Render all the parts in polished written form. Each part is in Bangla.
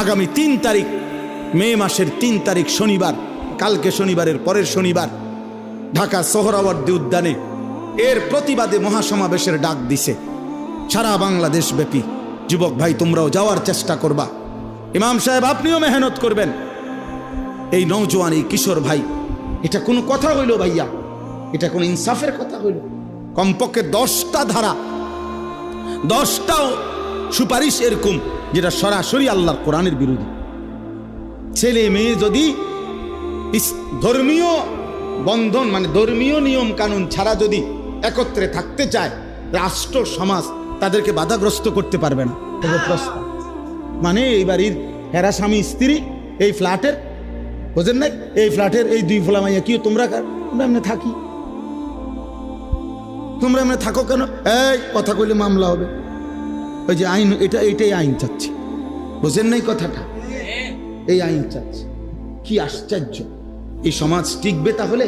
আগামী 3 তারিখ মে মাসের 3 তারিখ শনিবার, কালকে শনিবারের পরের শনিবার ঢাকা সোহরাওয়ার্দী উদ্যানে এর প্রতিবাদে মহাসমাবেশের ডাক দিছে সারা বাংলাদেশ ব্যাপী। যুবক ভাই, তোমরাও যাওয়ার চেষ্টা করবা। ইমাম সাহেব আপনিও মেহনত করবেন। এই নওজোয়ান, এই কিশোর ভাই, এটা কোনো কথা হইল ভাইয়া? এটা কোনো ইনসাফের কথা হইল? কমপক্ষে 10টা ধারা, 10টাও সুপারিশ এরকম যেটা সরাসরি আল্লাহর কোরআনের বিরোধী। ছেলে মেয়ে যদি ধর্মীয় বন্ধন মানে ধর্মীয় নিয়ম কানুন ছাড়া যদি একত্রে থাকতে চায়, রাষ্ট্র সমাজ তাদেরকে বাধাগ্রস্ত করতে পারবে না। প্রস্তাব মানে এই বাড়ির হেরা স্বামী স্ত্রী এই ফ্ল্যাটের, বোঝেন না, এই ফ্ল্যাটের এই 2 ফোলা মাইয়া কি তোমরা এমনি থাকি, তোমরা এমনি থাকো কেন? এই কথা কইলে মামলা হবে। ওই যে আইন, এটাই আইন চাচ্ছে, বোঝেন নাই কথাটা? এই আইন চাচ্ছে। কি আশ্চর্য! এই সমাজ টিকবে তাহলে?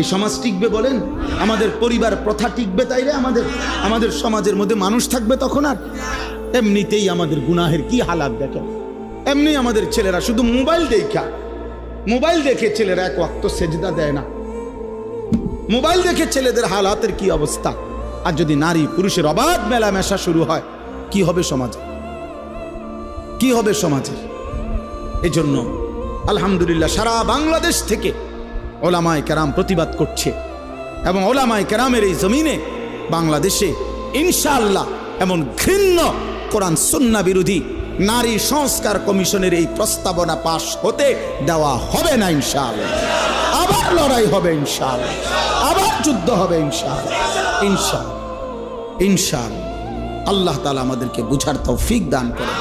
এই সমাজ টিকবে বলেন? আমাদের পরিবার প্রথা টিকবে তাইলে? আমাদের সমাজের মধ্যে মানুষ থাকবে তখন? আর এমনিতেই আমাদের গুনাহের কি হালাত দেখেন। এমনি আমাদের ছেলেরা শুধু মোবাইল দেখে ছেলেরা 1 ওয়াক্ত সেজদা দেয় না। মোবাইল দেখে ছেলেদের হালাতের কি অবস্থা! আর যদি নারী পুরুষের অবাধ মেলামেশা শুরু হয়, কি হবে সমাজে? কি হবে সমাজের? এজন্য আলহামদুলিল্লাহ সারা বাংলাদেশ থেকে ওলামায়ে কেরাম প্রতিবাদ করছে, এবং ওলামায়ে কেরামের এই জমিনে বাংলাদেশে ইনশাআল্লাহ এমন ঘৃণ্য কোরআন সুন্নাহ বিরোধী নারী সংস্কার কমিশনের এই প্রস্তাবনা পাশ হতে দেওয়া হবে না ইনশাআল্লাহ। আবার লড়াই হবে ইনশাআল্লাহ, আবার যুদ্ধ হবে ইনশাআল্লাহ, ইনশাআল্লাহ। আল্লাহ তাআলা আমাদেরকে বুঝার তৌফিক দান করেন।